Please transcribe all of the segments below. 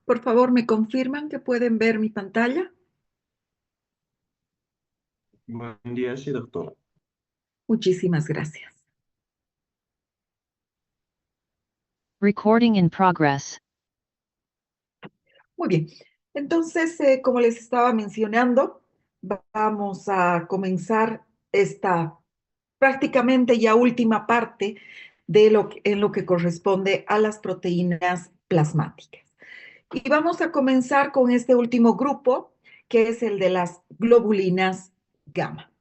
Por favor, ¿me confirman que pueden ver mi pantalla? Buen día, sí, doctora. Muchísimas gracias. Recording in progress. Muy bien. Entonces, como les estaba mencionando, vamos a comenzar esta prácticamente ya última parte de en lo que corresponde a las proteínas plasmáticas. Y vamos a comenzar con este último grupo, que es el de las globulinas gamma.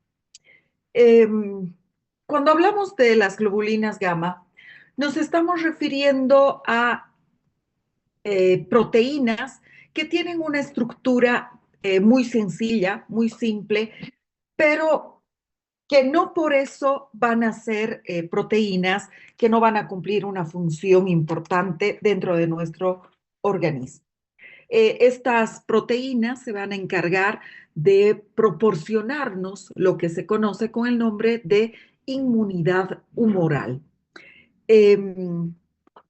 Cuando hablamos de las globulinas gamma, nos estamos refiriendo a proteínas que tienen una estructura muy sencilla, muy simple, pero que no por eso van a ser proteínas que no van a cumplir una función importante dentro de nuestro organismo. Estas proteínas se van a encargar de proporcionarnos lo que se conoce con el nombre de inmunidad humoral. Em,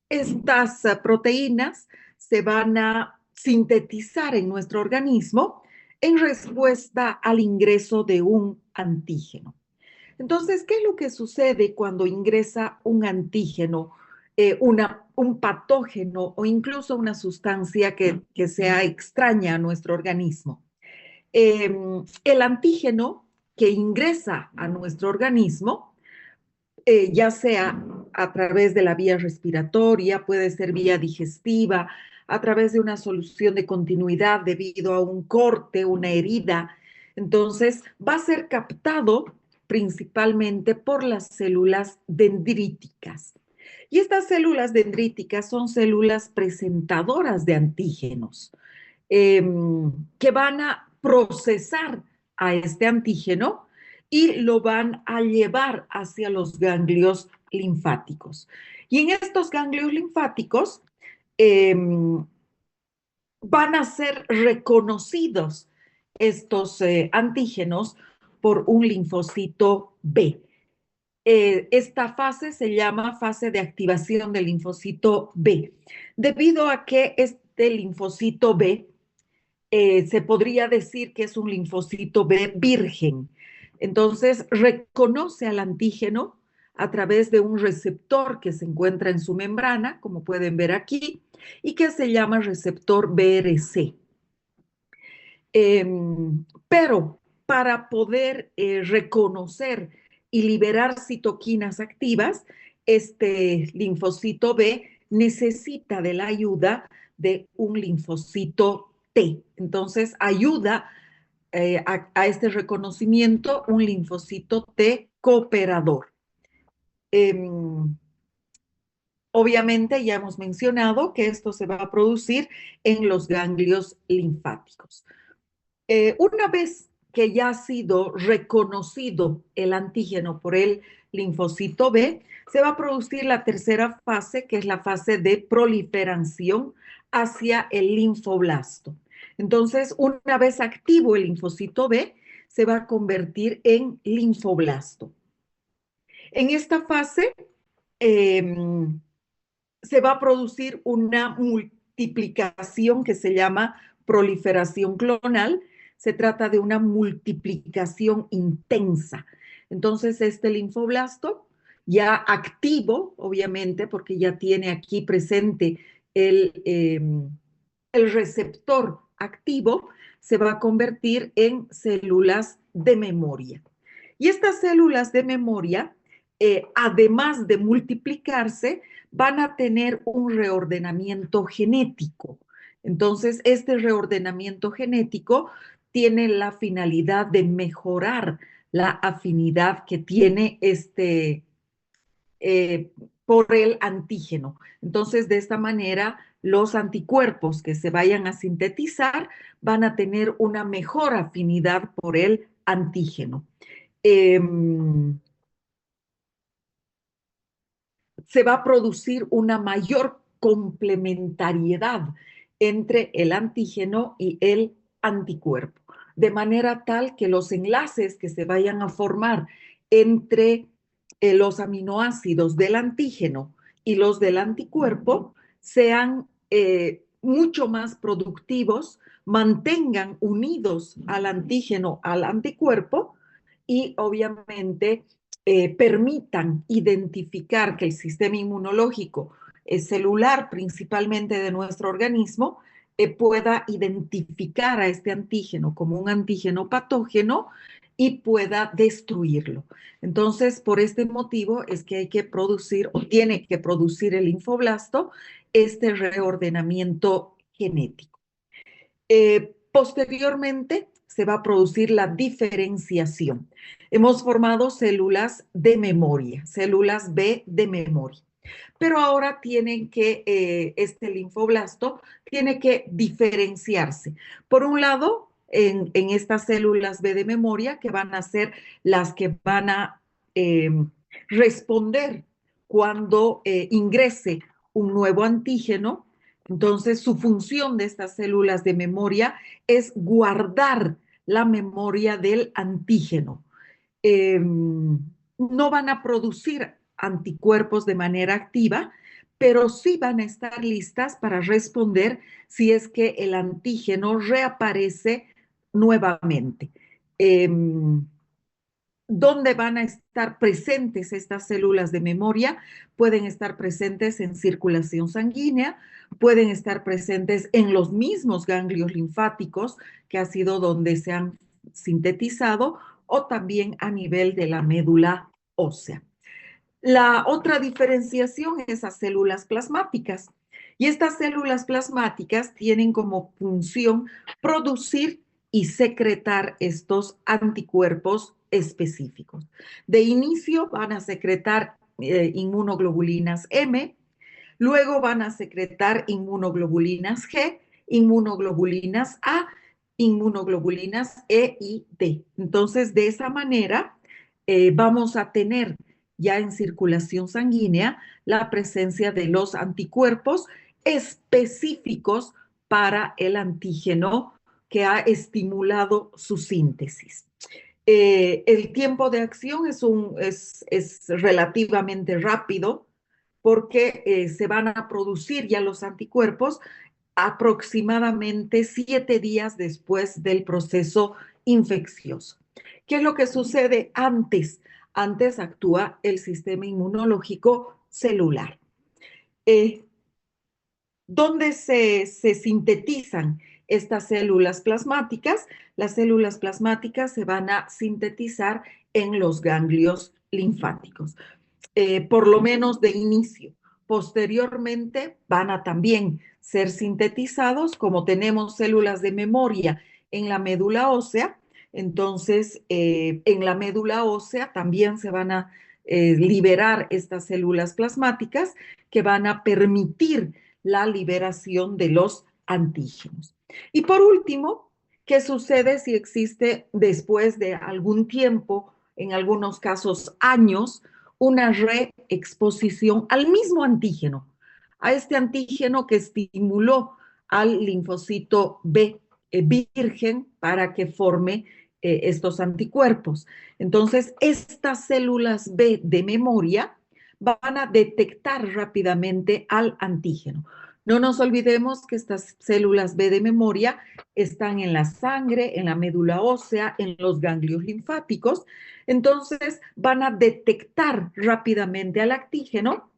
Estas proteínas se van a sintetizar en nuestro organismo en respuesta al ingreso de un antígeno. Entonces, ¿qué es lo que sucede cuando ingresa un antígeno, un patógeno o incluso una sustancia que sea extraña a nuestro organismo? El antígeno que ingresa a nuestro organismo, ya sea a través de la vía respiratoria, puede ser vía digestiva, a través de una solución de continuidad debido a un corte, una herida. Entonces, va a ser captado principalmente por las células dendríticas. Y estas células dendríticas son células presentadoras de antígenos eh, que van a procesar a este antígeno y lo van a llevar hacia los ganglios linfáticos. Y en estos ganglios linfáticos eh, van a ser reconocidos estos antígenos por un linfocito B. Esta fase se llama fase de activación del linfocito B, debido a que este linfocito B se podría decir que es un linfocito B virgen. Entonces, reconoce al antígeno a través de un receptor que se encuentra en su membrana, como pueden ver aquí, y que se llama receptor BRC. Eh, pero para poder reconocer y liberar citoquinas activas, este linfocito B necesita de la ayuda de un linfocito T. Entonces, ayuda a este reconocimiento un linfocito T cooperador. Eh, Obviamente, ya hemos mencionado que esto se va a producir en los ganglios linfáticos. Una vez que ya ha sido reconocido el antígeno por el linfocito B, se va a producir la tercera fase, que es la fase de proliferación hacia el linfoblasto. Entonces, una vez activo el linfocito B, se va a convertir en linfoblasto. En esta fase eh, se va a producir una multiplicación que se llama proliferación clonal. Se trata de una multiplicación intensa. Entonces, este linfoblasto, ya activo, obviamente, porque ya tiene aquí presente el receptor activo, se va a convertir en células de memoria. Y estas células de memoria, además de multiplicarse, van a tener un reordenamiento genético. Entonces, este reordenamiento genético tiene la finalidad de mejorar la afinidad que tiene por el antígeno. Entonces, de esta manera, los anticuerpos que se vayan a sintetizar van a tener una mejor afinidad por el antígeno. Eh, Se va a producir una mayor complementariedad entre el antígeno y el anticuerpo, de manera tal que los enlaces que se vayan a formar entre los aminoácidos del antígeno y los del anticuerpo sean mucho más productivos, mantengan unidos al antígeno, al anticuerpo y obviamente permitan identificar que el sistema inmunológico celular, principalmente de nuestro organismo, pueda identificar a este antígeno como un antígeno patógeno y pueda destruirlo. Entonces, por este motivo es que hay que producir o tiene que producir el linfoblasto este reordenamiento genético. Posteriormente, se va a producir la diferenciación. Hemos formado células de memoria, células B de memoria. Pero ahora tienen que, este linfoblasto tiene que diferenciarse. Por un lado, en estas células B de memoria, que van a ser las que van a responder cuando ingrese un nuevo antígeno. Entonces, su función de estas células de memoria es guardar la memoria del antígeno. No van a producir anticuerpos de manera activa, pero sí van a estar listas para responder si es que el antígeno reaparece nuevamente. ¿Dónde van a estar presentes estas células de memoria? Pueden estar presentes en circulación sanguínea, pueden estar presentes en los mismos ganglios linfáticos, que ha sido donde se han sintetizado, o también a nivel de la médula ósea. La otra diferenciación es a células plasmáticas. Y estas células plasmáticas tienen como función producir y secretar estos anticuerpos específicos. De inicio van a secretar inmunoglobulinas M, luego van a secretar inmunoglobulinas G, inmunoglobulinas A, inmunoglobulinas E y D. Entonces, de esa manera, vamos a tener ya en circulación sanguínea la presencia de los anticuerpos específicos para el antígeno que ha estimulado su síntesis. El tiempo de acción es relativamente rápido porque se van a producir ya los anticuerpos aproximadamente 7 días después del proceso infeccioso. ¿Qué es lo que sucede antes? Antes actúa el sistema inmunológico celular. ¿Dónde se sintetizan estas células plasmáticas? Las células plasmáticas se van a sintetizar en los ganglios linfáticos, por lo menos de inicio. Posteriormente van a también ser sintetizados, como tenemos células de memoria en la médula ósea, entonces en la médula ósea también se van a liberar estas células plasmáticas que van a permitir la liberación de los antígenos. Y por último, ¿qué sucede si existe después de algún tiempo, en algunos casos años, una reexposición al mismo antígeno, a este antígeno que estimuló al linfocito B virgen para que forme estos anticuerpos? Entonces, estas células B de memoria van a detectar rápidamente al antígeno. No nos olvidemos que estas células B de memoria están en la sangre, en la médula ósea, en los ganglios linfáticos. Entonces van a detectar rápidamente al antígeno,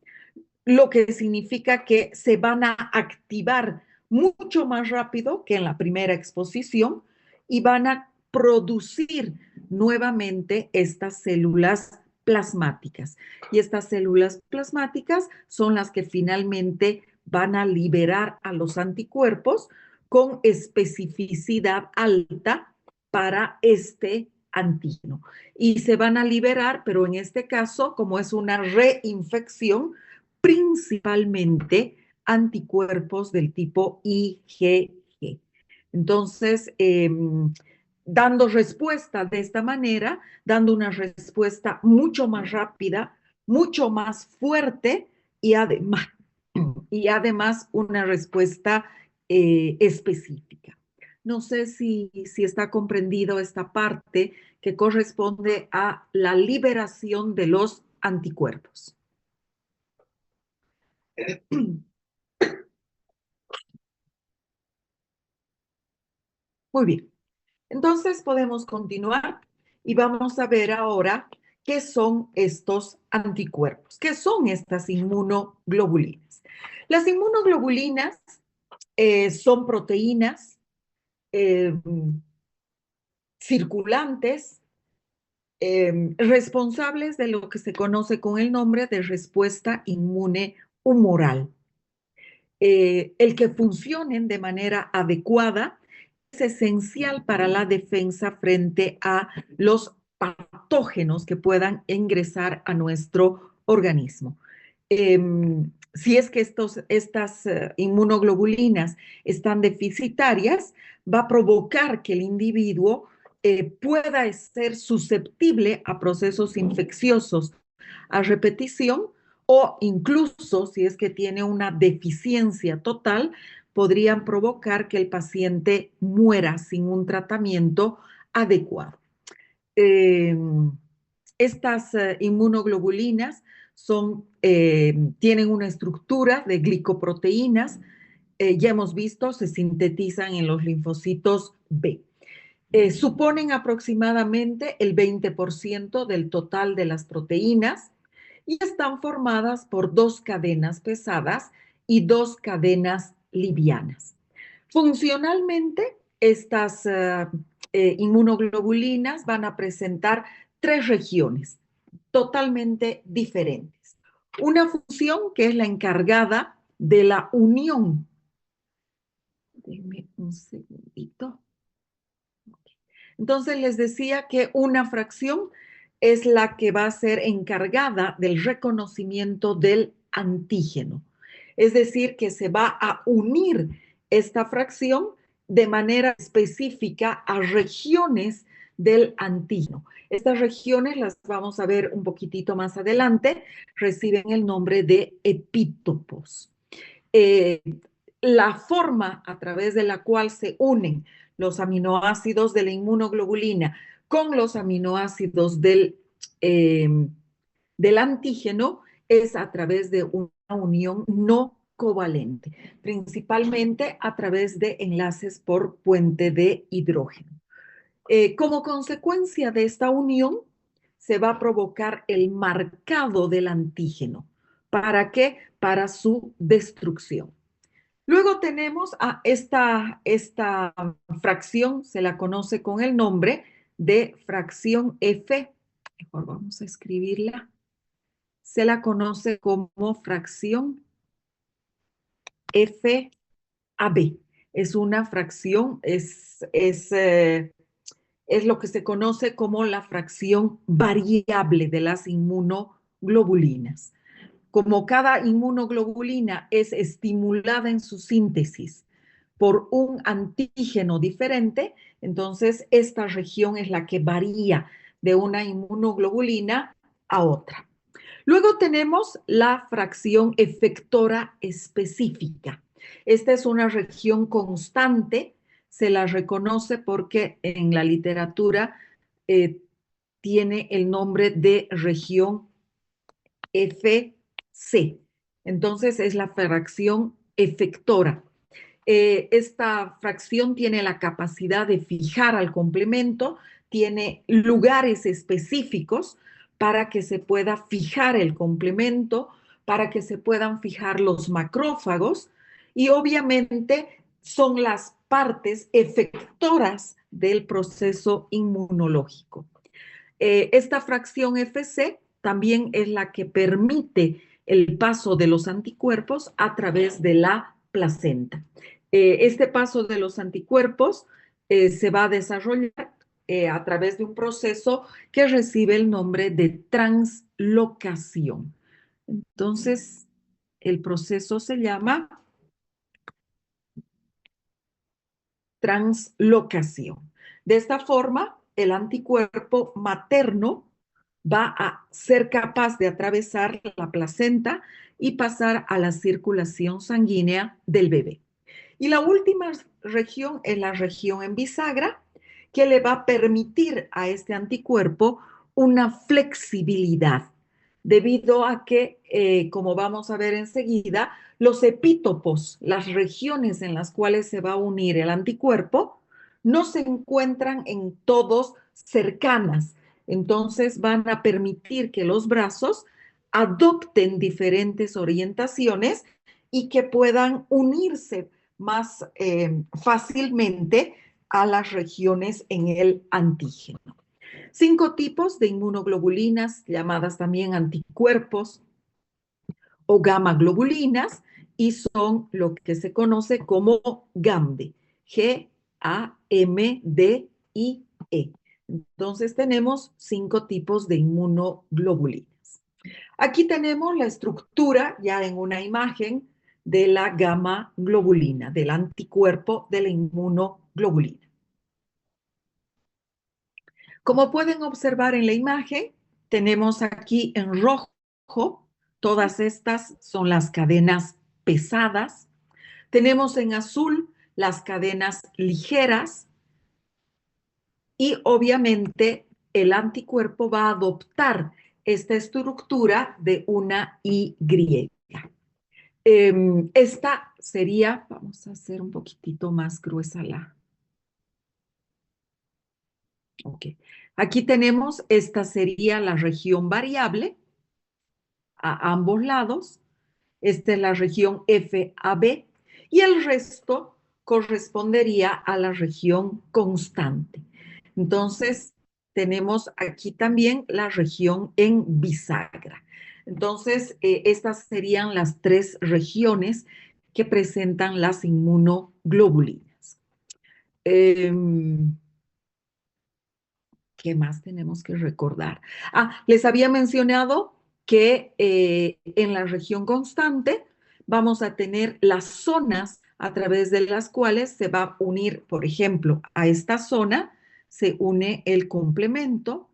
lo que significa que se van a activar mucho más rápido que en la primera exposición y van a producir nuevamente estas células plasmáticas. Y estas células plasmáticas son las que finalmente van a liberar a los anticuerpos con especificidad alta para este antígeno. Y se van a liberar, pero en este caso, como es una reinfección, principalmente anticuerpos del tipo IgG. Entonces, dando respuesta de esta manera, dando una respuesta mucho más rápida, mucho más fuerte y además una respuesta específica. No sé si está comprendido esta parte que corresponde a la liberación de los anticuerpos. Muy bien. Entonces podemos continuar y vamos a ver ahora qué son estos anticuerpos, qué son estas inmunoglobulinas. Las inmunoglobulinas son proteínas circulantes responsables de lo que se conoce con el nombre de respuesta inmune humoral. El que funcionen de manera adecuada es esencial para la defensa frente a los patógenos que puedan ingresar a nuestro organismo. Si es que estas inmunoglobulinas están deficitarias, va a provocar que el individuo pueda ser susceptible a procesos infecciosos a repetición o incluso si es que tiene una deficiencia total, podrían provocar que el paciente muera sin un tratamiento adecuado. Estas inmunoglobulinas tienen una estructura de glicoproteínas, ya hemos visto, se sintetizan en los linfocitos B. Suponen aproximadamente el 20% del total de las proteínas y están formadas por 2 cadenas pesadas y 2 cadenas livianas. Funcionalmente, estas inmunoglobulinas van a presentar 3 regiones totalmente diferentes. Una función que es la encargada de la unión. Denme un segundito. Entonces les decía que una fracción es la que va a ser encargada del reconocimiento del antígeno. Es decir, que se va a unir esta fracción de manera específica a regiones del antígeno. Estas regiones las vamos a ver un poquitito más adelante, reciben el nombre de epítopos. La forma a través de la cual se unen los aminoácidos de la inmunoglobulina con los aminoácidos del antígeno es a través de una unión no covalente, principalmente a través de enlaces por puente de hidrógeno. Como consecuencia de esta unión, se va a provocar el marcado del antígeno. ¿Para qué? Para su destrucción. Luego tenemos a esta fracción, se la conoce con el nombre de fracción F. Mejor vamos a escribirla. Se la conoce como fracción FAB. Es una fracción, es lo que se conoce como la fracción variable de las inmunoglobulinas. Como cada inmunoglobulina es estimulada en su síntesis por un antígeno diferente, entonces esta región es la que varía de una inmunoglobulina a otra. Luego tenemos la fracción efectora específica. Esta es una región constante, se la reconoce porque en la literatura tiene el nombre de región FC. Entonces es la fracción efectora. Esta fracción tiene la capacidad de fijar al complemento, tiene lugares específicos para que se pueda fijar el complemento, para que se puedan fijar los macrófagos y obviamente son las partes efectoras del proceso inmunológico. Esta fracción FC también es la que permite el paso de los anticuerpos a través de la placenta. Este paso de los anticuerpos se va a desarrollar a través de un proceso que recibe el nombre de translocación. Entonces, el proceso se llama translocación. De esta forma, el anticuerpo materno va a ser capaz de atravesar la placenta y pasar a la circulación sanguínea del bebé. Y la última región es la región en bisagra, que le va a permitir a este anticuerpo una flexibilidad, debido a que, como vamos a ver enseguida, los epítopos, las regiones en las cuales se va a unir el anticuerpo, no se encuentran en todos cercanas. Entonces van a permitir que los brazos adopten diferentes orientaciones y que puedan unirse más fácilmente a las regiones en el antígeno. 5 tipos de inmunoglobulinas, llamadas también anticuerpos o gamma globulinas, y son lo que se conoce como GAMDE, G-A-M-D-I-E. Entonces tenemos 5 tipos de inmunoglobulinas. Aquí tenemos la estructura ya en una imagen de la gamma globulina, del anticuerpo de la inmunoglobulina. Como pueden observar en la imagen, tenemos aquí en rojo, todas estas son las cadenas pesadas. Tenemos en azul las cadenas ligeras y obviamente el anticuerpo va a adoptar esta estructura de una Y. Esta sería, vamos a hacer un poquitito más gruesa la. Ok. Aquí tenemos, esta sería la región variable a ambos lados. Esta es la región FAB y el resto correspondería a la región constante. Entonces, tenemos aquí también la región en bisagra. Entonces, estas serían las 3 regiones que presentan las inmunoglobulinas. ¿Qué más tenemos que recordar? Les había mencionado que en la región constante vamos a tener las zonas a través de las cuales se va a unir, por ejemplo, a esta zona se une el complemento,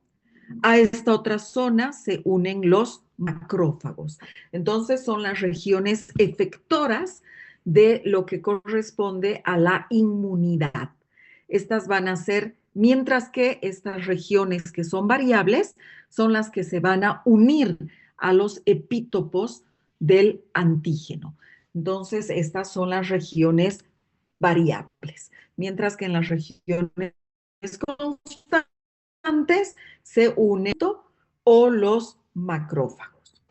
a esta otra zona se unen los macrófagos. Entonces son las regiones efectoras de lo que corresponde a la inmunidad. Estas van a ser, mientras que estas regiones que son variables son las que se van a unir a los epítopos del antígeno. Entonces, estas son las regiones variables, mientras que en las regiones constantes se unen o los macrófagos.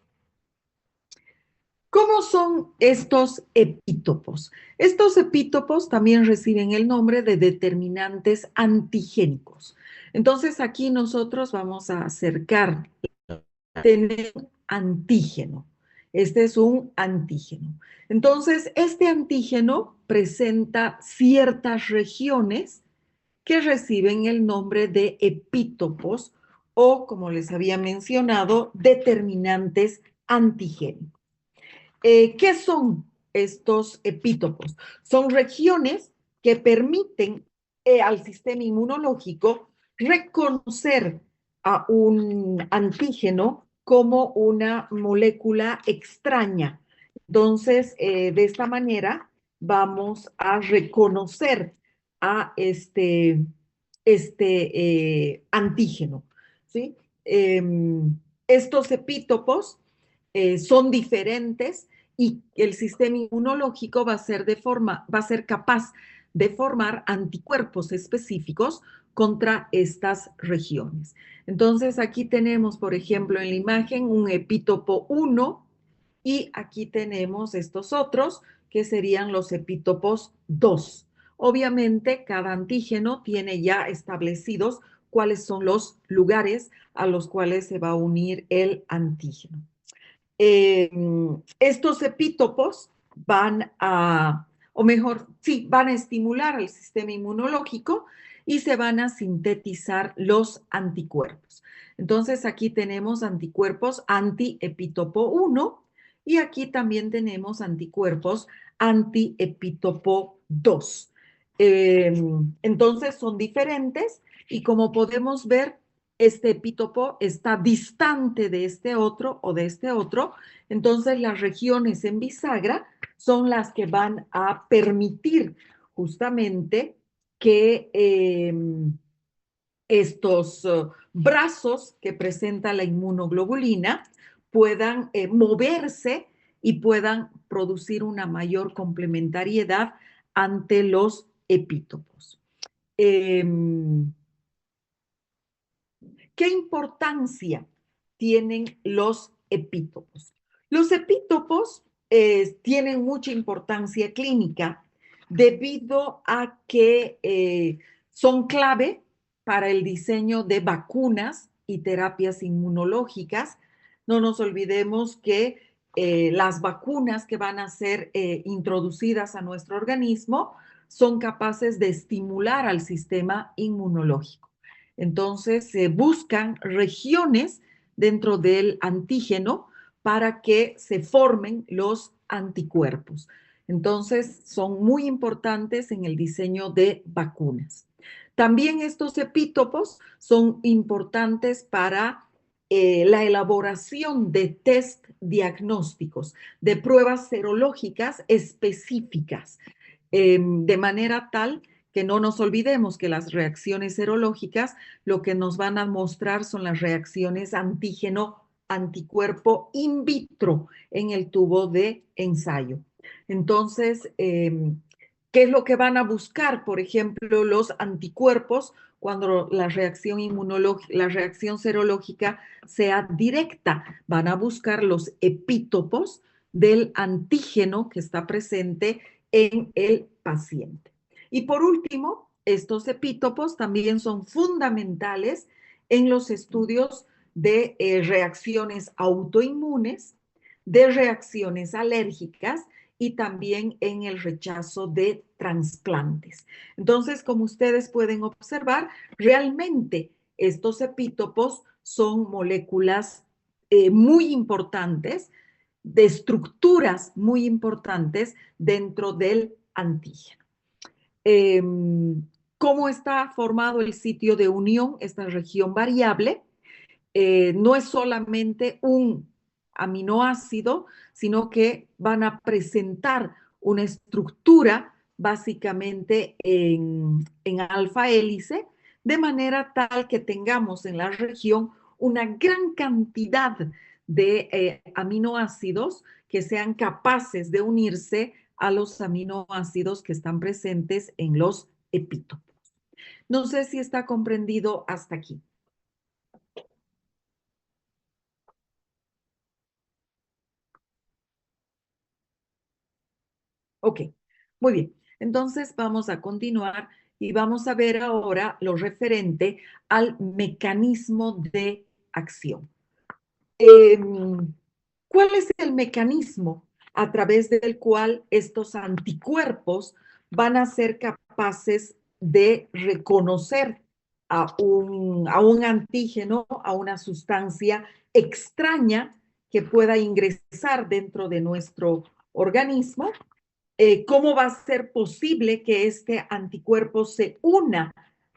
¿Cómo son estos epítopos? Estos epítopos también reciben el nombre de determinantes antigénicos. Entonces aquí nosotros vamos a acercar, tener antígeno. Este es un antígeno. Entonces, este antígeno presenta ciertas regiones que reciben el nombre de epítopos o, como les había mencionado, determinantes antigénicos. ¿Qué son estos epítopos? Son regiones que permiten al sistema inmunológico reconocer a un antígeno como una molécula extraña. Entonces, de esta manera vamos a reconocer a este antígeno, ¿sí? Estos epítopos son diferentes y el sistema inmunológico va a ser capaz de formar anticuerpos específicos contra estas regiones. Entonces, aquí tenemos, por ejemplo, en la imagen un epítopo 1 y aquí tenemos estos otros que serían los epítopos 2. Obviamente, cada antígeno tiene ya establecidos cuáles son los lugares a los cuales se va a unir el antígeno. Estos epítopos van a, o mejor, sí, van a estimular al sistema inmunológico y se van a sintetizar los anticuerpos. Entonces, aquí tenemos anticuerpos anti-epítopo 1 y aquí también tenemos anticuerpos anti-epítopo 2. Entonces, son diferentes y como podemos ver, este epítopo está distante de este otro o de este otro, entonces las regiones en bisagra son las que van a permitir justamente que estos brazos que presenta la inmunoglobulina puedan moverse y puedan producir una mayor complementariedad ante los epítopos. ¿Qué importancia tienen los epítopos? Los epítopos tienen mucha importancia clínica debido a que son clave para el diseño de vacunas y terapias inmunológicas. No nos olvidemos que las vacunas que van a ser introducidas a nuestro organismo son capaces de estimular al sistema inmunológico. Entonces, se buscan regiones dentro del antígeno para que se formen los anticuerpos. Entonces, son muy importantes en el diseño de vacunas. También estos epítopos son importantes para la elaboración de test diagnósticos, de pruebas serológicas específicas, de manera tal que no nos olvidemos que las reacciones serológicas lo que nos van a mostrar son las reacciones antígeno-anticuerpo in vitro en el tubo de ensayo. Entonces, ¿qué es lo que van a buscar? Por ejemplo, los anticuerpos cuando la reacción serológica sea directa. Van a buscar los epítopos del antígeno que está presente en el paciente. Y por último, estos epítopos también son fundamentales en los estudios de reacciones autoinmunes, de reacciones alérgicas y también en el rechazo de trasplantes. Entonces, como ustedes pueden observar, realmente estos epítopos son moléculas muy importantes, de estructuras muy importantes dentro del antígeno. ¿Cómo está formado el sitio de unión, esta región variable? No es solamente un aminoácido, sino que van a presentar una estructura básicamente en alfa hélice, de manera tal que tengamos en la región una gran cantidad de aminoácidos que sean capaces de unirse a los aminoácidos que están presentes en los epítopos. No sé si está comprendido hasta aquí. Ok, muy bien. Entonces vamos a continuar y vamos a ver ahora lo referente al mecanismo de acción. ¿Cuál es el mecanismo a través del cual estos anticuerpos van a ser capaces de reconocer a un antígeno, a una sustancia extraña que pueda ingresar dentro de nuestro organismo? ¿Cómo va a ser posible que este anticuerpo se una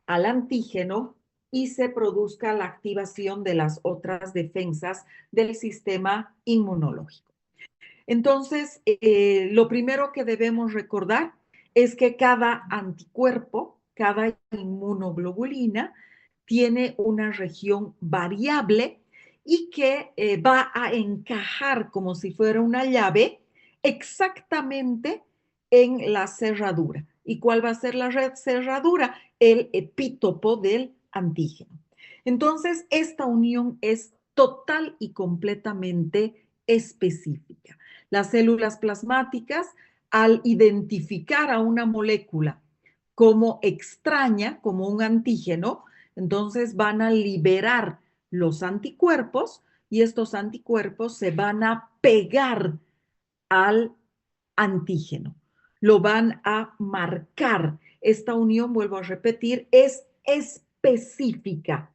al antígeno y se produzca la activación de las otras defensas del sistema inmunológico? Entonces, lo primero que debemos recordar es que cada anticuerpo, cada inmunoglobulina, tiene una región variable y que va a encajar como si fuera una llave exactamente en la cerradura. ¿Y cuál va a ser la cerradura? El epítopo del antígeno. Entonces, esta unión es total y completamente específica. Las células plasmáticas, al identificar a una molécula como extraña, como un antígeno, entonces van a liberar los anticuerpos y estos anticuerpos se van a pegar al antígeno, lo van a marcar. Esta unión, vuelvo a repetir, es específica,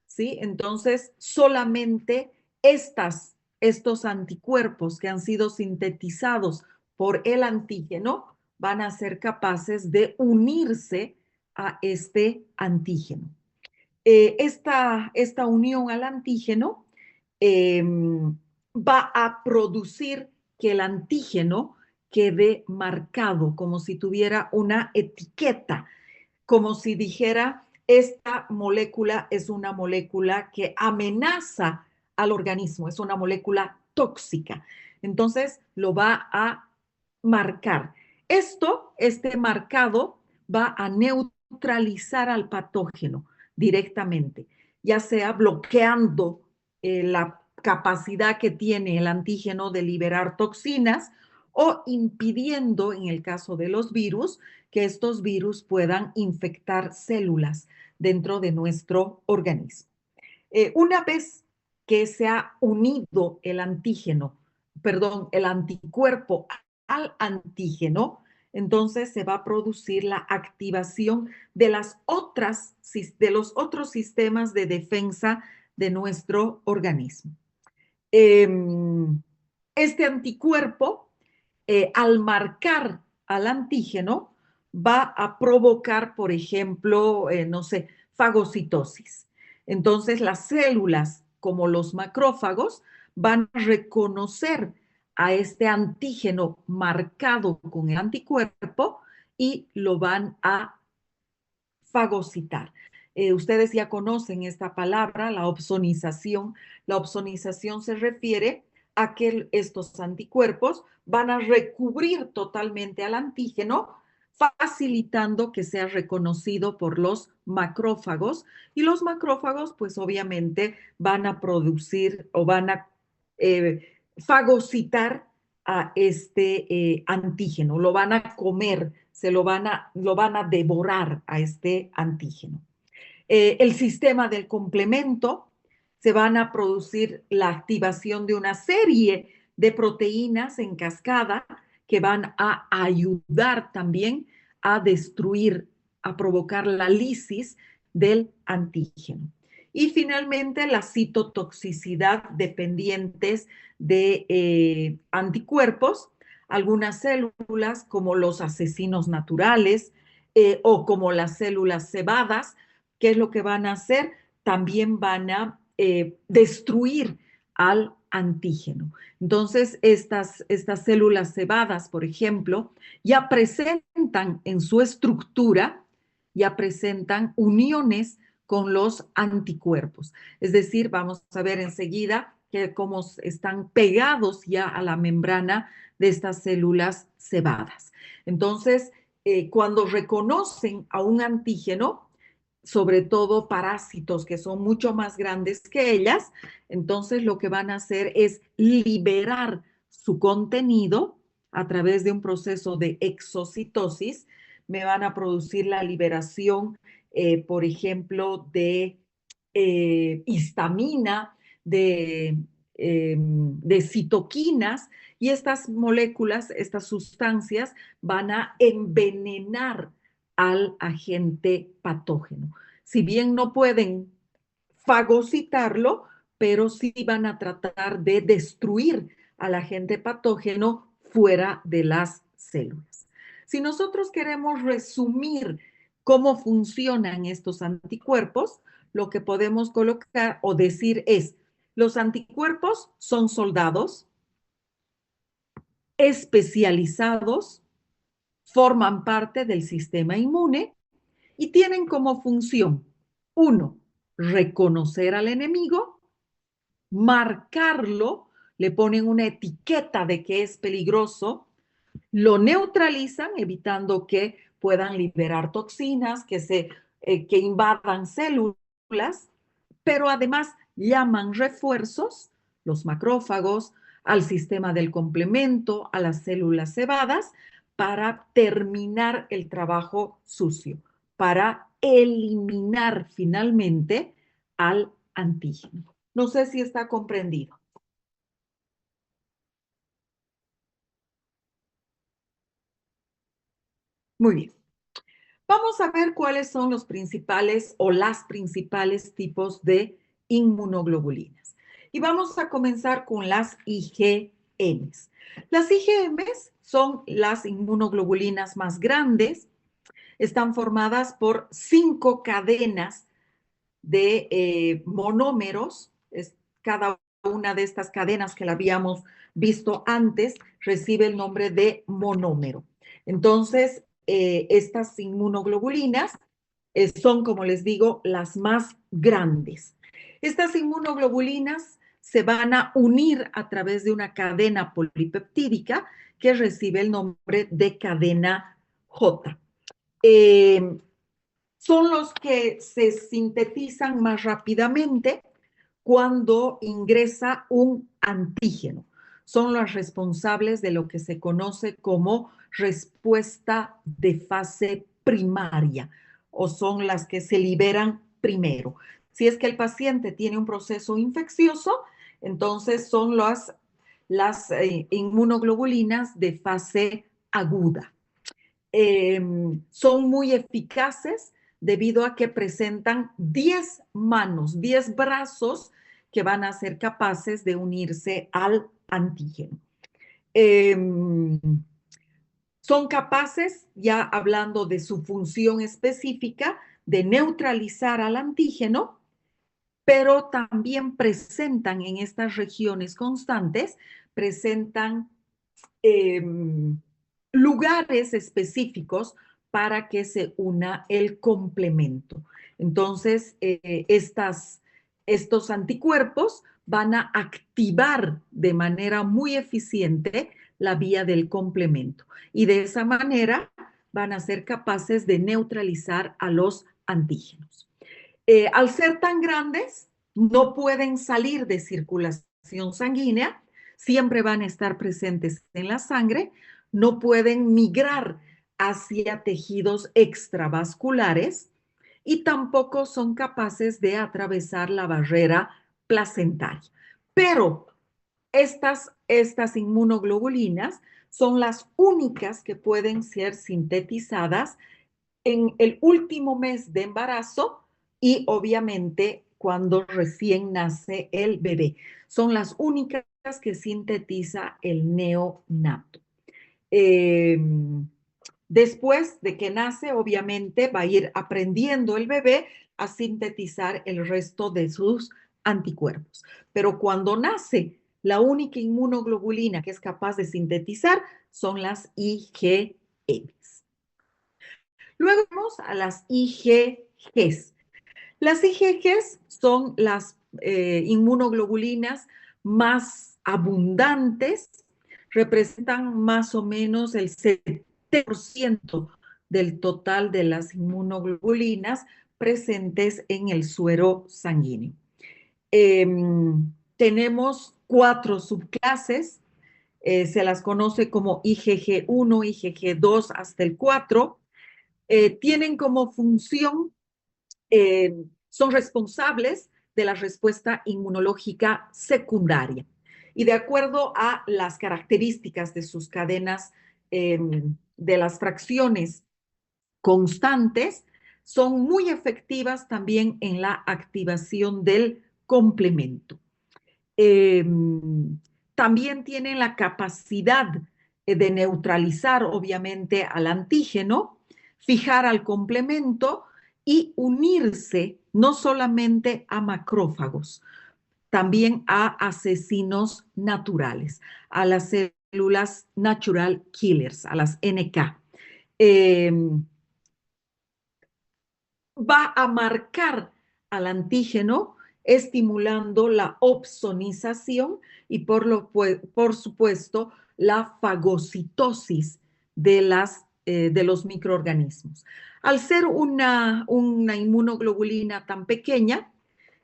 ¿sí? Entonces, solamente estos anticuerpos que han sido sintetizados por el antígeno van a ser capaces de unirse a este antígeno. Esta unión al antígeno va a producir que el antígeno quede marcado como si tuviera una etiqueta, como si dijera, esta molécula es una molécula que amenaza al organismo, es una molécula tóxica. Entonces lo va a marcar. Este marcado va a neutralizar neutralizar al patógeno directamente, ya sea bloqueando la capacidad que tiene el antígeno de liberar toxinas o impidiendo, en el caso de los virus, que estos virus puedan infectar células dentro de nuestro organismo. Una vez que se ha unido el antígeno, perdón, el anticuerpo al antígeno, entonces se va a producir la activación de los otros sistemas de defensa de nuestro organismo. Este anticuerpo, al marcar al antígeno, va a provocar, por ejemplo, no sé, fagocitosis. Entonces, las células, como los macrófagos, van a reconocer a este antígeno marcado con el anticuerpo y lo van a fagocitar. Ustedes ya conocen esta palabra, la opsonización. La opsonización se refiere a que estos anticuerpos van a recubrir totalmente al antígeno, facilitando que sea reconocido por los macrófagos. Y los macrófagos, pues obviamente, van a producir o van a fagocitar a este antígeno, lo van a comer, lo van a devorar a este antígeno. El sistema del complemento, se van a producir la activación de una serie de proteínas en cascada que van a ayudar también a destruir, a provocar la lisis del antígeno. Y finalmente, la citotoxicidad dependientes de anticuerpos, algunas células como los asesinos naturales o como las células cebadas. ¿Qué es lo que van a hacer? También van a destruir al antígeno. Entonces, estas células cebadas, por ejemplo, ya presentan en su estructura, ya presentan uniones con los anticuerpos. Es decir, vamos a ver enseguida que cómo están pegados ya a la membrana de estas células cebadas. Entonces, cuando reconocen a un antígeno, sobre todo parásitos que son mucho más grandes que ellas, entonces lo que van a hacer es liberar su contenido a través de un proceso de exocitosis. Me van a producir la liberación, por ejemplo, de histamina, de citoquinas, y estas moléculas, estas sustancias van a envenenar al agente patógeno. Si bien no pueden fagocitarlo, pero sí van a tratar de destruir al agente patógeno fuera de las células. Si nosotros queremos resumir cómo funcionan estos anticuerpos, lo que podemos colocar o decir es, los anticuerpos son soldados especializados, forman parte del sistema inmune y tienen como función, 1, reconocer al enemigo, marcarlo, le ponen una etiqueta de que es peligroso, lo neutralizan, evitando que puedan liberar toxinas, que invadan células, pero además llaman refuerzos, los macrófagos, al sistema del complemento, a las células cebadas, para terminar el trabajo sucio, para eliminar finalmente al antígeno. No sé si está comprendido. Muy bien. Vamos a ver cuáles son los principales o las principales tipos de inmunoglobulinas. Y vamos a comenzar con las IgMs. Las IgMs son las inmunoglobulinas más grandes. Están formadas por 5 cadenas de monómeros. Cada una de estas cadenas que la habíamos visto antes recibe el nombre de monómero. Entonces, estas inmunoglobulinas son, como les digo, las más grandes. Estas inmunoglobulinas se van a unir a través de una cadena polipeptídica que recibe el nombre de cadena J. son los que se sintetizan más rápidamente cuando ingresa un antígeno. Son los responsables de lo que se conoce como respuesta de fase primaria, o son las que se liberan primero. Si es que el paciente tiene un proceso infeccioso, entonces son las inmunoglobulinas de fase aguda. Son muy eficaces debido a que presentan 10 manos, 10 brazos que van a ser capaces de unirse al antígeno. Son capaces, ya hablando de su función específica, de neutralizar al antígeno, pero también presentan en estas regiones constantes, presentan lugares específicos para que se una el complemento. Entonces, estos anticuerpos van a activar de manera muy eficiente la vía del complemento y de esa manera van a ser capaces de neutralizar a los antígenos. Al ser tan grandes, no pueden salir de circulación sanguínea, siempre van a estar presentes en la sangre, no pueden migrar hacia tejidos extravasculares y tampoco son capaces de atravesar la barrera placentaria. Pero estas inmunoglobulinas son las únicas que pueden ser sintetizadas en el último mes de embarazo y obviamente cuando recién nace el bebé. Son las únicas que sintetiza el neonato. Después de que nace, obviamente va a ir aprendiendo el bebé a sintetizar el resto de sus anticuerpos. Pero cuando nace, la única inmunoglobulina que es capaz de sintetizar son las IgMs. Luego vamos a las IgGs. Las IgGs son las inmunoglobulinas más abundantes, representan más o menos el 70% del total de las inmunoglobulinas presentes en el suero sanguíneo. Tenemos 4 subclases, se las conoce como IgG1, IgG2 hasta el 4. Tienen como función, son responsables de la respuesta inmunológica secundaria. Y de acuerdo a las características de sus cadenas de las fracciones constantes, son muy efectivas también en la activación del complemento. También tienen la capacidad de neutralizar, obviamente, al antígeno, fijar al complemento y unirse no solamente a macrófagos, también a asesinos naturales, a las células natural killers, a las NK. Va a marcar al antígeno estimulando la opsonización y por supuesto la fagocitosis de los microorganismos. Al ser una inmunoglobulina tan pequeña,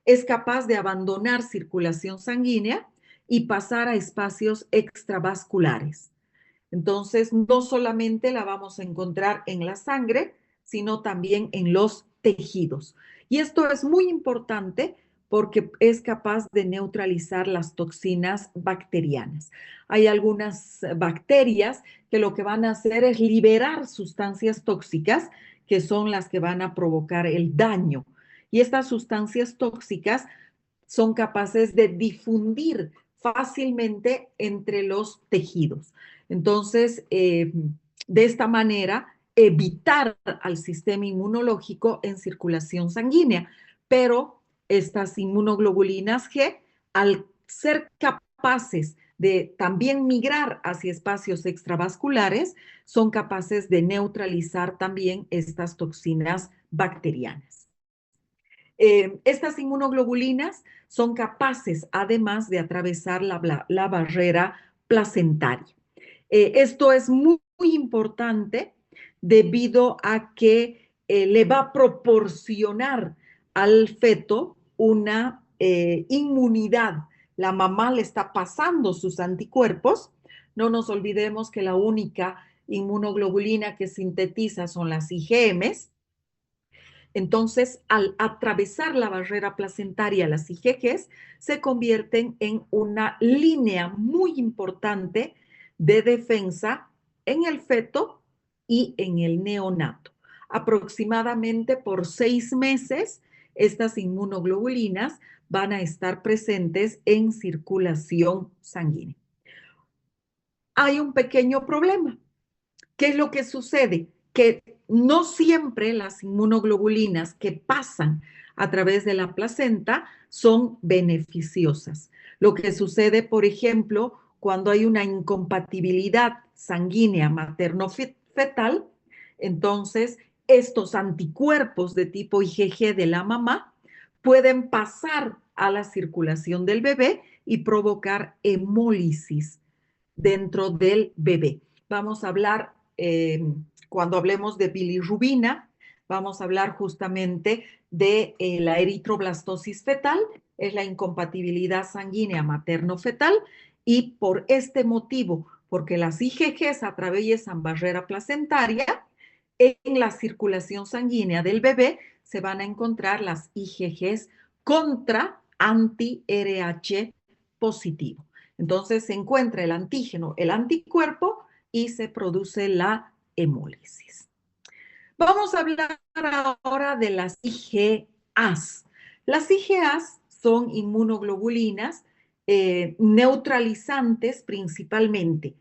es capaz de abandonar circulación sanguínea y pasar a espacios extravasculares. Entonces, no solamente la vamos a encontrar en la sangre, sino también en los tejidos. Y esto es muy importante porque es capaz de neutralizar las toxinas bacterianas. Hay algunas bacterias que lo que van a hacer es liberar sustancias tóxicas que son las que van a provocar el daño. Y estas sustancias tóxicas son capaces de difundir fácilmente entre los tejidos. Entonces, de esta manera, evitar al sistema inmunológico en circulación sanguínea. Pero estas inmunoglobulinas G, al ser capaces de también migrar hacia espacios extravasculares, son capaces de neutralizar también estas toxinas bacterianas. Estas inmunoglobulinas son capaces, además, de atravesar la barrera placentaria. Esto es muy, muy importante debido a que le va a proporcionar al feto una inmunidad. La mamá le está pasando sus anticuerpos. No nos olvidemos que la única inmunoglobulina que sintetiza son las IgMs. Entonces, al atravesar la barrera placentaria, las IgGs se convierten en una línea muy importante de defensa en el feto y en el neonato. Aproximadamente por 6 meses, estas inmunoglobulinas van a estar presentes en circulación sanguínea. Hay un pequeño problema. ¿Qué es lo que sucede? Que no siempre las inmunoglobulinas que pasan a través de la placenta son beneficiosas. Lo que sucede, por ejemplo, cuando hay una incompatibilidad sanguínea materno-fetal, entonces estos anticuerpos de tipo IgG de la mamá pueden pasar a la circulación del bebé y provocar hemólisis dentro del bebé. Vamos a hablar, cuando hablemos de bilirrubina, vamos a hablar justamente de la eritroblastosis fetal, es la incompatibilidad sanguínea materno-fetal, y por este motivo, porque las IgGs atraviesan barrera placentaria, en la circulación sanguínea del bebé se van a encontrar las IgGs contra anti-RH positivo. Entonces se encuentra el antígeno, el anticuerpo y se produce la hemólisis. Vamos a hablar ahora de las IgAs. Las IgAs son inmunoglobulinas neutralizantes principalmente.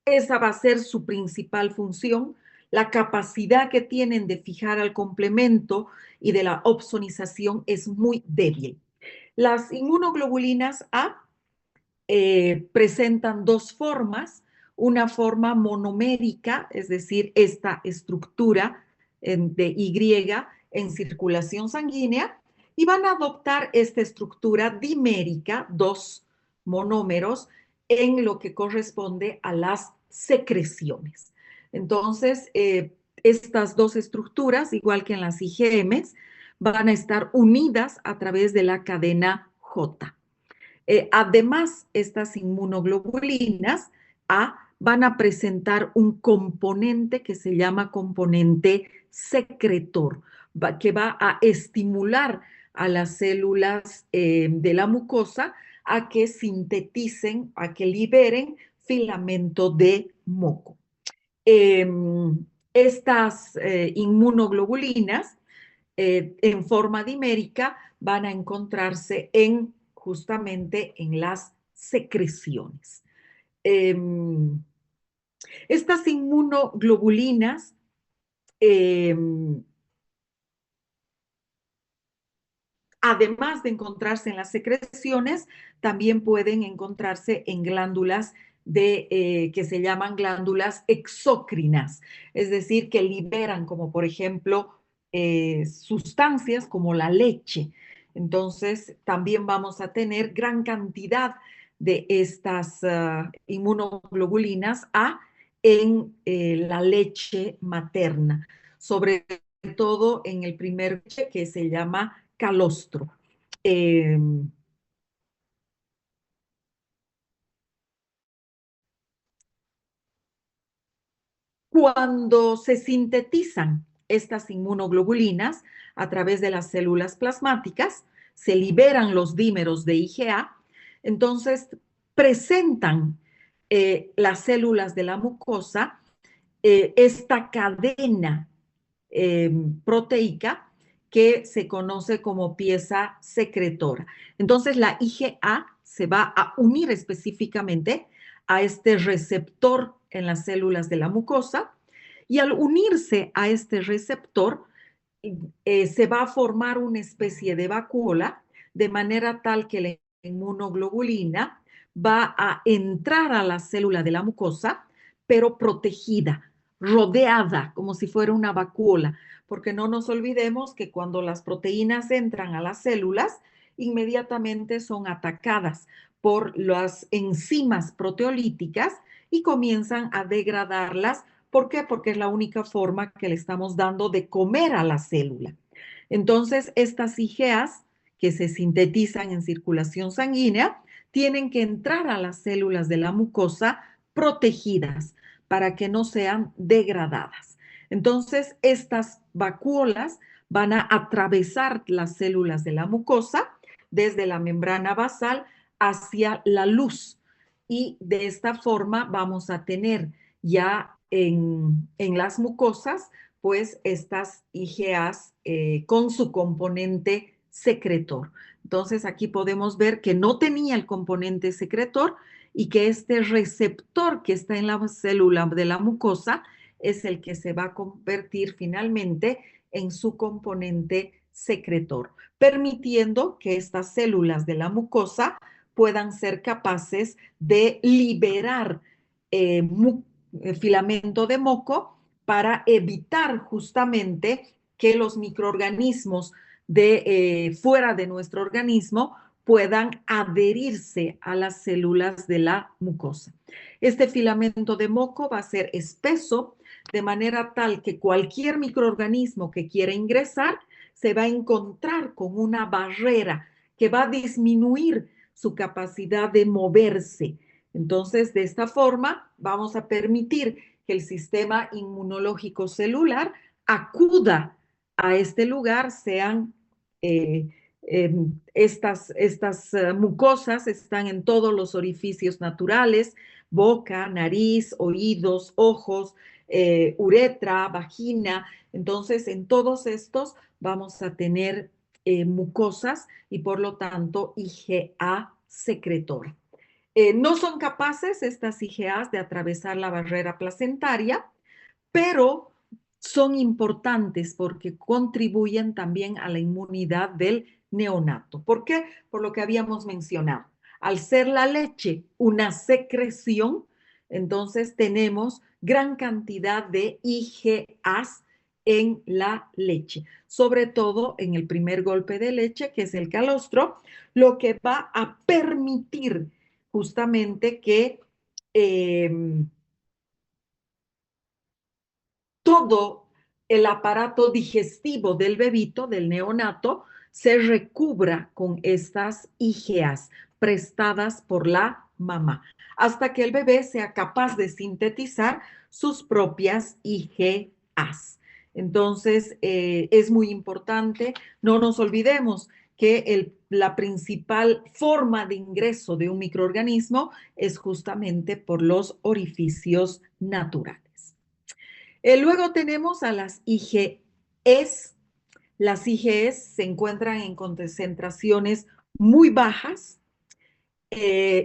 Esa va a ser su principal función. La capacidad que tienen de fijar al complemento y de la opsonización es muy débil. Las inmunoglobulinas A presentan dos formas, una forma monomérica, es decir, esta estructura de Y en circulación sanguínea, y van a adoptar esta estructura dimérica, dos monómeros, en lo que corresponde a las secreciones. Entonces, estas dos estructuras, igual que en las IgMs, van a estar unidas a través de la cadena J. Además, estas inmunoglobulinas A van a presentar un componente que se llama componente secretor, que va a estimular a las células de la mucosa a que sinteticen, a que liberen filamento de moco. Estas inmunoglobulinas en forma dimérica van a encontrarse justamente en las secreciones. Estas inmunoglobulinas además de encontrarse en las secreciones, también pueden encontrarse en glándulas que se llaman glándulas exócrinas, es decir, que liberan, como por ejemplo, sustancias como la leche. Entonces, también vamos a tener gran cantidad de estas inmunoglobulinas A en la leche materna, sobre todo en el primer leche que se llama calostro. Cuando se sintetizan estas inmunoglobulinas a través de las células plasmáticas, se liberan los dímeros de IgA, entonces presentan las células de la mucosa esta cadena proteica que se conoce como pieza secretora. Entonces la IgA se va a unir específicamente a este receptor en las células de la mucosa y al unirse a este receptor se va a formar una especie de vacuola de manera tal que la inmunoglobulina va a entrar a la célula de la mucosa, pero protegida, rodeada, como si fuera una vacuola, porque no nos olvidemos que cuando las proteínas entran a las células, inmediatamente son atacadas por las enzimas proteolíticas y comienzan a degradarlas ¿Por qué? Porque es la única forma que le estamos dando de comer a la célula. Entonces, estas IgAs que se sintetizan en circulación sanguínea tienen que entrar a las células de la mucosa protegidas para que no sean degradadas. Entonces, estas vacuolas van a atravesar las células de la mucosa desde la membrana basal hacia la luz y de esta forma vamos a tener ya en las mucosas pues estas IgAs con su componente secretor. Entonces aquí podemos ver que no tenía el componente secretor y que este receptor que está en la célula de la mucosa es el que se va a convertir finalmente en su componente secretor, permitiendo que estas células de la mucosa puedan ser capaces de liberar filamento de moco para evitar justamente que los microorganismos fuera de nuestro organismo puedan adherirse a las células de la mucosa. Este filamento de moco va a ser espeso de manera tal que cualquier microorganismo que quiera ingresar se va a encontrar con una barrera que va a disminuir su capacidad de moverse. Entonces, de esta forma, vamos a permitir que el sistema inmunológico celular acuda a este lugar, sean estas mucosas están en todos los orificios naturales, boca, nariz, oídos, ojos, uretra, vagina. Entonces, en todos estos vamos a tener mucosas y por lo tanto IgA secretora. No son capaces estas IgAs de atravesar la barrera placentaria, pero son importantes porque contribuyen también a la inmunidad del neonato. ¿Por qué? Por lo que habíamos mencionado. Al ser la leche una secreción, entonces tenemos gran cantidad de IgAs en la leche, sobre todo en el primer golpe de leche, que es el calostro, lo que va a permitir justamente que todo el aparato digestivo del bebito, del neonato, se recubra con estas IgAs prestadas por la mamá, hasta que el bebé sea capaz de sintetizar sus propias IgAs. Entonces, es muy importante, no nos olvidemos que la principal forma de ingreso de un microorganismo es justamente por los orificios naturales. Luego tenemos a las IgEs. Las IgEs se encuentran en concentraciones muy bajas,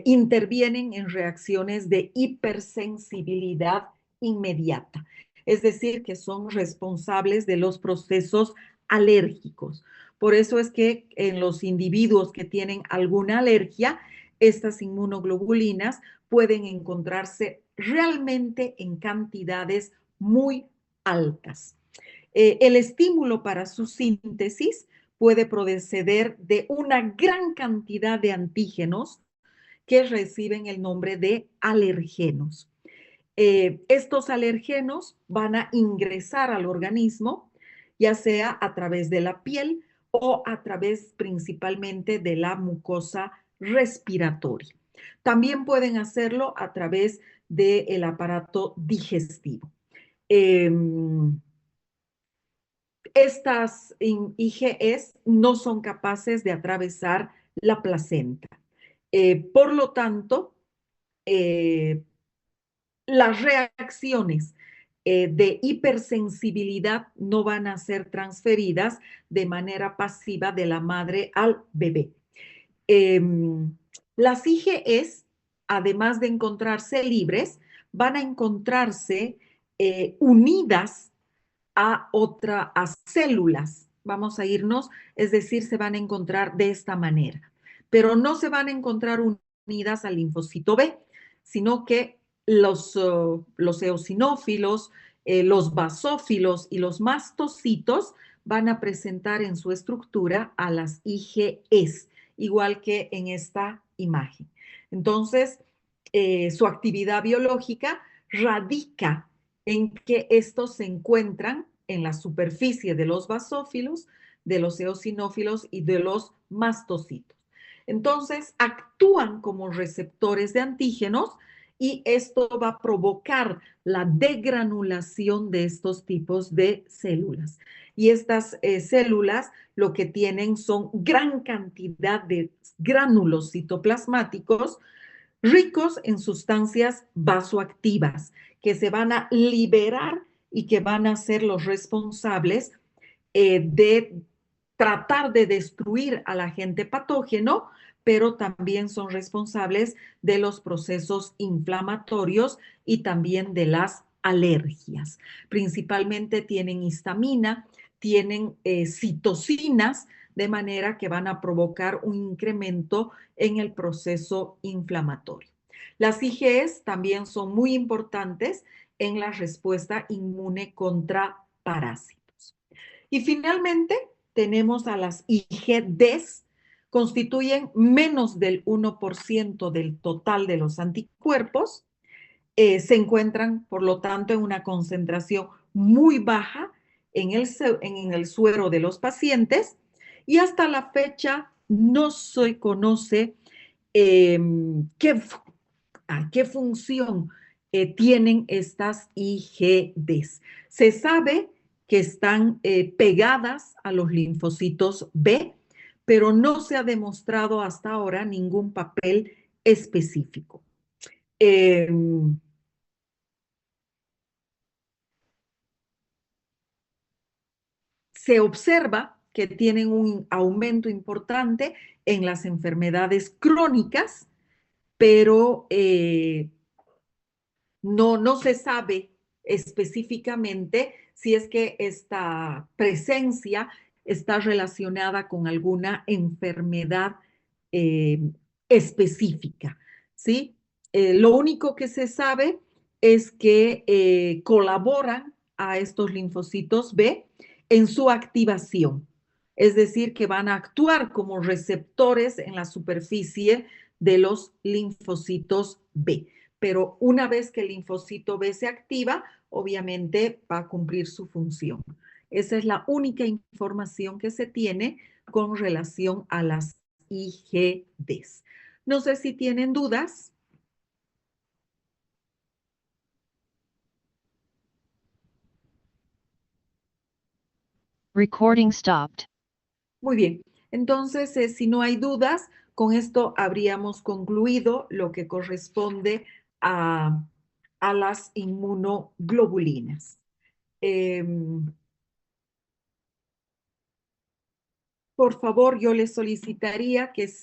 intervienen en reacciones de hipersensibilidad inmediata, es decir, que son responsables de los procesos alérgicos. Por eso es que en los individuos que tienen alguna alergia, estas inmunoglobulinas pueden encontrarse realmente en cantidades muy altas. El estímulo para su síntesis puede proceder de una gran cantidad de antígenos que reciben el nombre de alergenos. Estos alergenos van a ingresar al organismo, ya sea a través de la piel o a través principalmente de la mucosa respiratoria. También pueden hacerlo a través del aparato digestivo. Estas IgEs no son capaces de atravesar la placenta. Por lo tanto, las reacciones de hipersensibilidad no van a ser transferidas de manera pasiva de la madre al bebé. Las IgEs, además de encontrarse libres, van a encontrarse unidas a células. Vamos a irnos, es decir, se van a encontrar de esta manera. Pero no se van a encontrar unidas al linfocito B, sino que los eosinófilos, los basófilos y los mastocitos van a presentar en su estructura a las IgEs, igual que en esta imagen. Entonces, su actividad biológica radica en que estos se encuentran en la superficie de los basófilos, de los eosinófilos y de los mastocitos. Entonces, actúan como receptores de antígenos y esto va a provocar la degranulación de estos tipos de células. Y estas células lo que tienen son gran cantidad de gránulos citoplasmáticos ricos en sustancias vasoactivas que se van a liberar y que van a ser los responsables de tratar de destruir al agente patógeno, pero también son responsables de los procesos inflamatorios y también de las alergias. Principalmente tienen histamina, tienen citocinas, de manera que van a provocar un incremento en el proceso inflamatorio. Las IgEs también son muy importantes en la respuesta inmune contra parásitos. Y finalmente tenemos a las IgDs, constituyen menos del 1% del total de los anticuerpos, se encuentran, por lo tanto, en una concentración muy baja en el suero de los pacientes y hasta la fecha no se conoce qué función tienen estas IgDs. Se sabe que están pegadas a los linfocitos B, pero no se ha demostrado hasta ahora ningún papel específico. Se observa que tienen un aumento importante en las enfermedades crónicas, pero no se sabe específicamente si es que esta presencia está relacionada con alguna enfermedad específica, ¿sí? Lo único que se sabe es que colaboran a estos linfocitos B en su activación, es decir, que van a actuar como receptores en la superficie de los linfocitos B. Pero una vez que el linfocito B se activa, obviamente va a cumplir su función. Esa es la única información que se tiene con relación a las IgDs. No sé si tienen dudas. Recording stopped. Muy bien. Entonces, si no hay dudas, con esto habríamos concluido lo que corresponde a las inmunoglobulinas. Por favor, yo les solicitaría que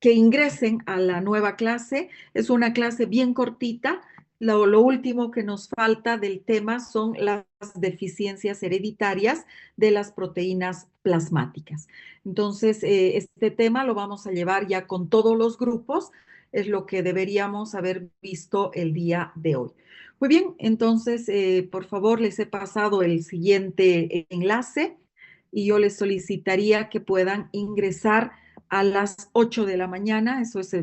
ingresen a la nueva clase. Es una clase bien cortita. Lo último que nos falta del tema son las deficiencias hereditarias de las proteínas plasmáticas. Entonces, este tema lo vamos a llevar ya con todos los grupos. Es lo que deberíamos haber visto el día de hoy. Muy bien, entonces, por favor, les he pasado el siguiente enlace y yo les solicitaría que puedan ingresar a las 8 de la mañana, eso es